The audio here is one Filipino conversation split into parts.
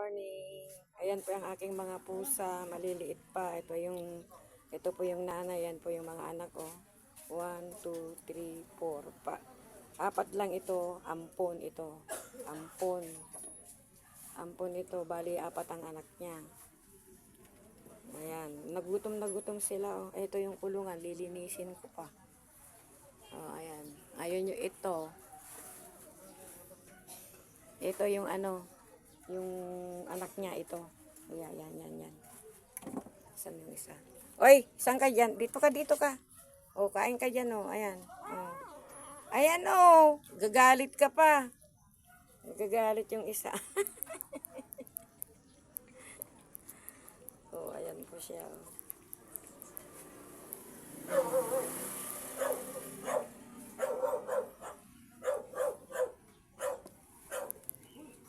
morning. Ayan po ang aking mga pusa, maliliit pa. Ito po yung nanay, yan po yung mga anak ko. 1, 2, 3, 4 pa. Apat lang ito, ampon ito. Ampon. Ampon ito, bali apat ang anak niya. Ayan, nagutom na gutom sila. Oh. Ito yung kulungan, lilinisin ko pa. Oh, ayan. Ayun yung ito. Ito yung yung anak niya ito. Ayan, yan. Saan yung isa? Oy, saan ka dyan? Dito ka. O, kain ka dyan, o. Ayan. O. Ayan, o. Gagalit ka pa. Gagalit yung isa. O, ayan po siya, o.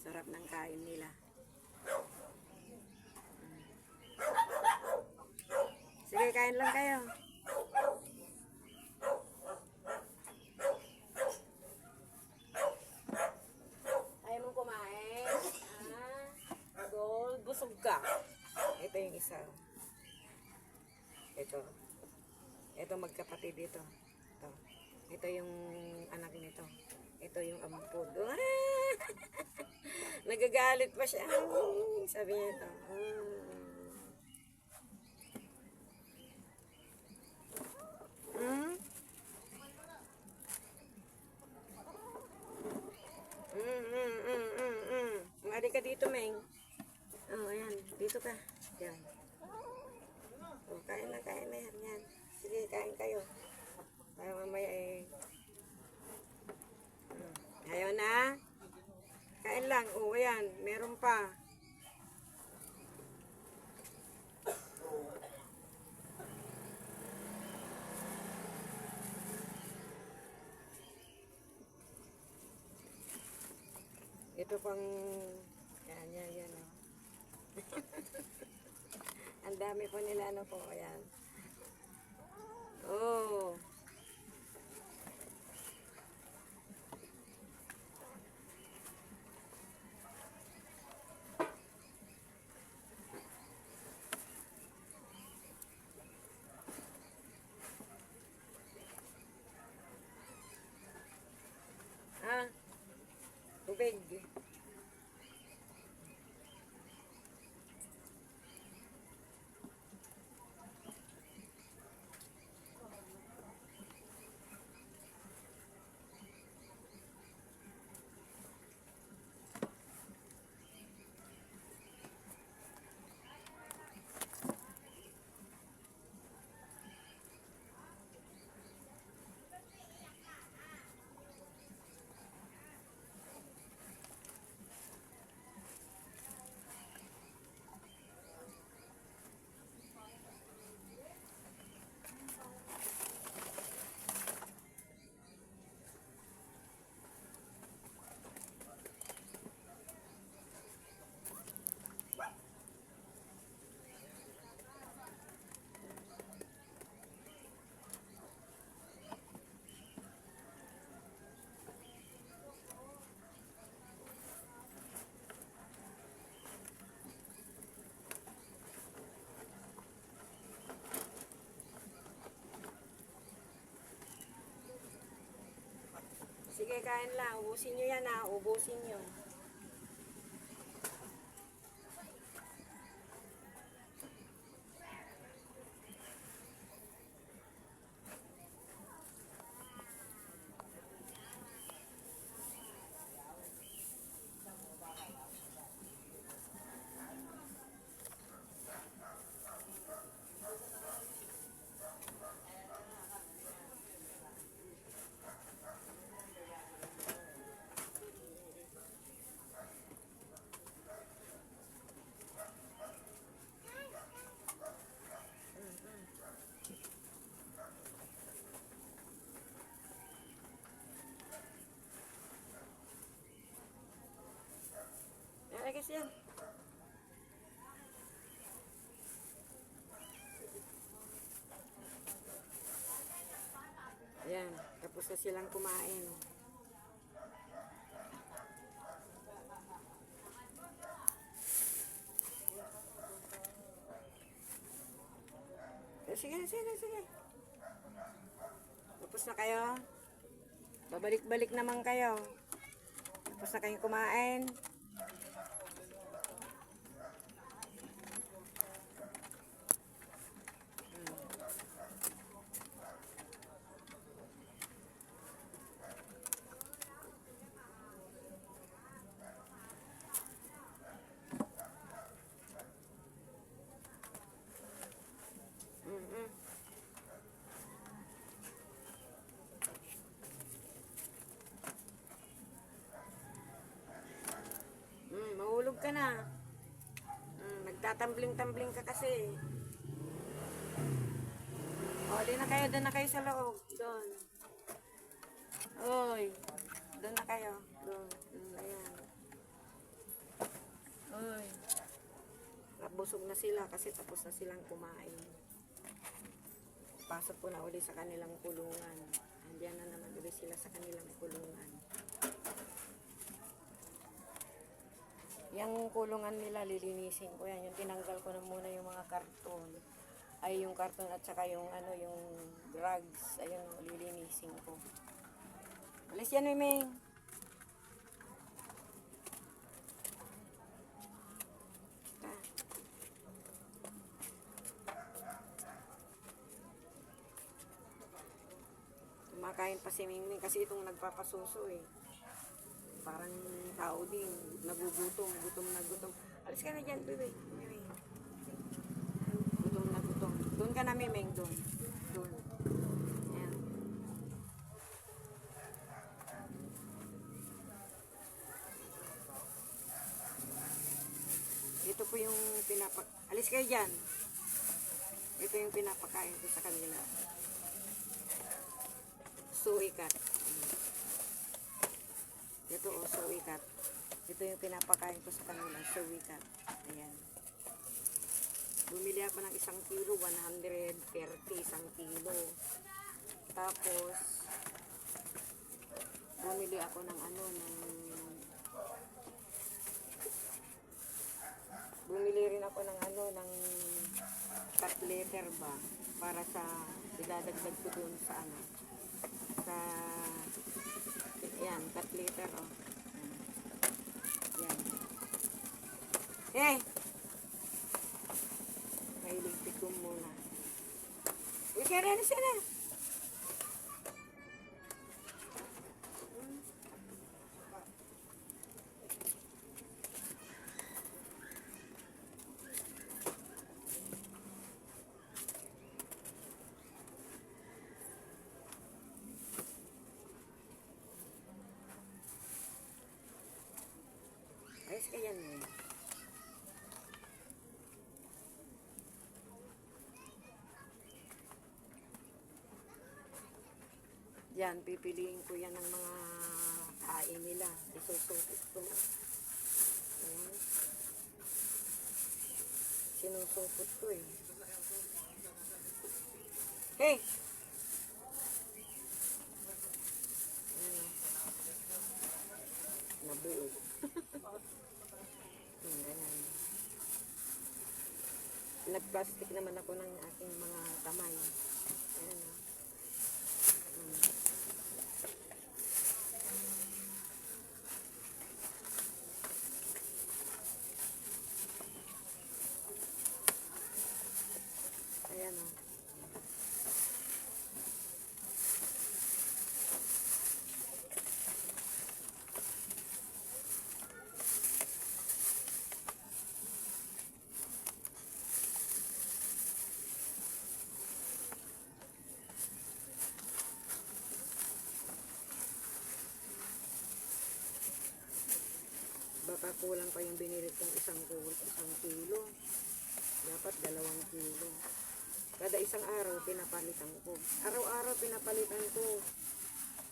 Sarap ng kain nila. Sige, kain lang kayo. Ayaw mong kumain? Gold, busog ka. Ito yung isa. Ito magkapatid ito. Ito yung anak nito. Ito yung ampod. Nagagalit pa siya. Sabi niya ito. Mari ka dito, Meng. Oh, ayan. Dito ka. Yan. Oh, kain na yan. Sige, kain kayo. Para mamaya ayaw na. Kain lang. Oh, ayan. Meron pa. Ito pang yan. Oh. Ang dami po nila po. Ayan. Oh. Tubig. Sige, kain lang. Ubusin nyo yan, ubusin nyo. Guys, yan. Yan, tapos na silang kumain. Sige, sige, sige. Tapos na kayo? Babalik-balik naman kayo. Tapos na kayong kumain. Mahulog ka na. Nagtatambling-tambling ka kasi. O, doon na kayo sa loob. Doon. Oy. Doon na kayo. Doon. Ayan. Oy. Busog na sila kasi tapos na silang kumain. Pasok ko na uli sa kanilang kulungan. Andiyan na naman uli sila sa kanilang kulungan. Yung kulungan nila, lilinisin ko yan. Yung tinanggal ko na muna yung mga karton. Ay, yung karton at saka yung ano, yung drugs. Ayun, lilinisin ko. Alis yan, Miming. Kumakain pa si Mingming kasi itong nagpapasuso eh. Parang tao din, nagugutom, gutom na gutom. Alis ka na dyan, bebe. Gutom na gutom. Doon ka na, Miming, doon. Doon. Ayan. Ito po yung alis kayo dyan. Ito yung pinapakain ko sa kanila. Suikat. Ito o, suikat. Ito yung pinapakain ko sa kanila, suikat. Ayan. Bumili ako ng 1 kilo, 130 isang kilo. Tapos, bumili ako ng bumili rin ako ng ng cut letter ba, para sa, idadagdag ko dun sa sa, yan, cut letter, oh. Yan. Hey! Mailigpit ko muna. Ikera na siya na. Ayos ka yan eh. Yan, pipiliin ko yan ng mga kain nila. Isusupit ko na. Ayan. Sinusupot ko eh. Hey! Ayan. Nabuo. Ayan. Nag-plastic naman ako ng aking mga kamay. Ayan. Ayan o. Baka kulang pa yung binili kong 1 kilo. Dapat 2 kilo. Kada isang araw, pinapalitan ko. Araw-araw, pinapalitan ko.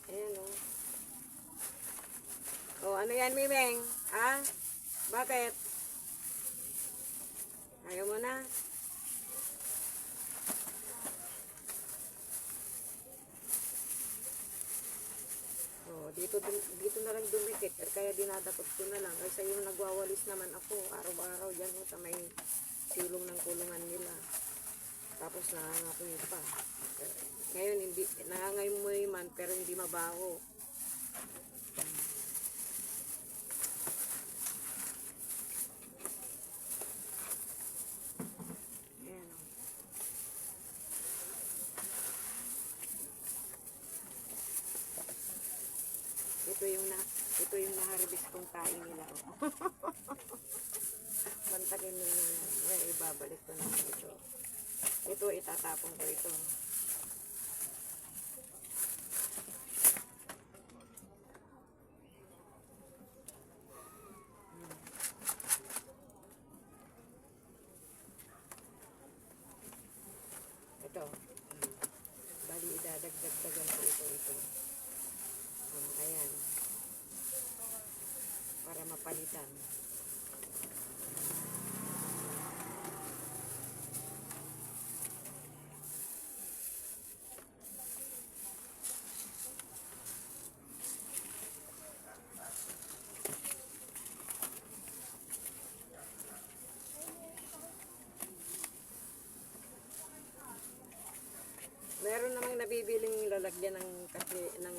Ayan o. O, ano yan, Mimeng? Ha? Bakit? Ayaw mo na? O, dito na lang dumikit. Kaya dinadakot ko na lang. Kaysa yung nagwawalis naman ako. Araw-araw dyan sa may silong ng kulungan nila. Tapos nangangapoy pa. Ngayon, hindi, nangangamoy man, pero hindi mabaho. Ayan, oh. Ito yung na-harvest kong tayo nila. Oh. Pantagin nyo na yan. Ngayon, ibabalik ko na ito. Ito, itatapon ko ito. Ito. Bali, idadagdagan ko ito. Ayan. Para mapalitan. Meron namang nabibiling lalagyan ng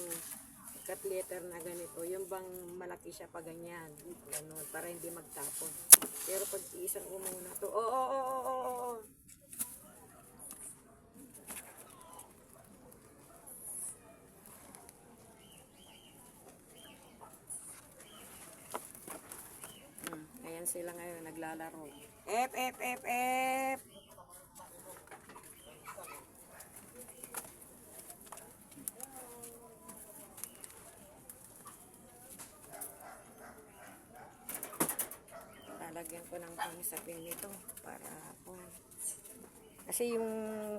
cut-letter na ganito. Yung bang malaki siya pa ganyan. Ganun, para hindi magtapon. Pero pag isang umuna to, oo. Ayan sila ngayon, naglalaro. F. Lalagyan ko ng pangsapin nito para kasi yung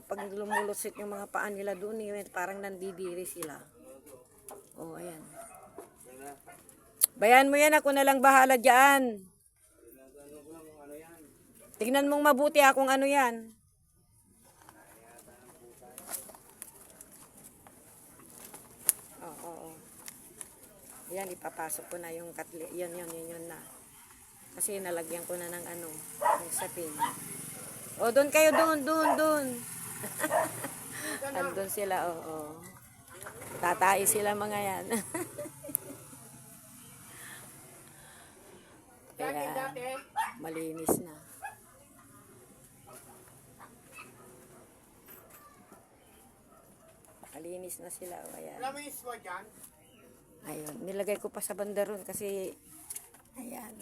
pag lumulusit yung mga paan nila doon, parang nandidiri sila. Oh, ayan. Bayan mo yan, ako na lang bahala dyan. Tignan mong mabuti akong ano yan. Oo. Yan, ipapasok ko na yung katli. Yun na. Kasi nalagyan ko na ng ano, ng sapin. O, doon kayo, doon. Andun sila, oo. Tatai sila mga yan. Kaya, malinis na. Malinis na sila, o, ayan. Ayun, nilagay ko pa sa bandaron kasi, ayan.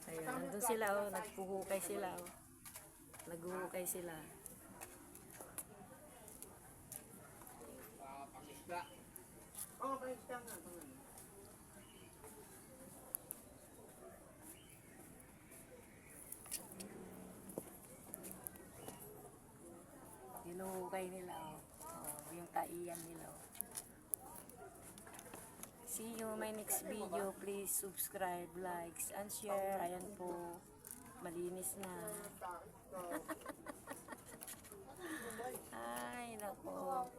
Ayun, nandun sila, oh, naghuhukay sila, oh. Naghuhukay sila. Hinuhukay nila, oh. Yung taiyan nila, oh. See you my next video. Please subscribe, likes, and share. Ayan po. Malinis na. Ay, nako.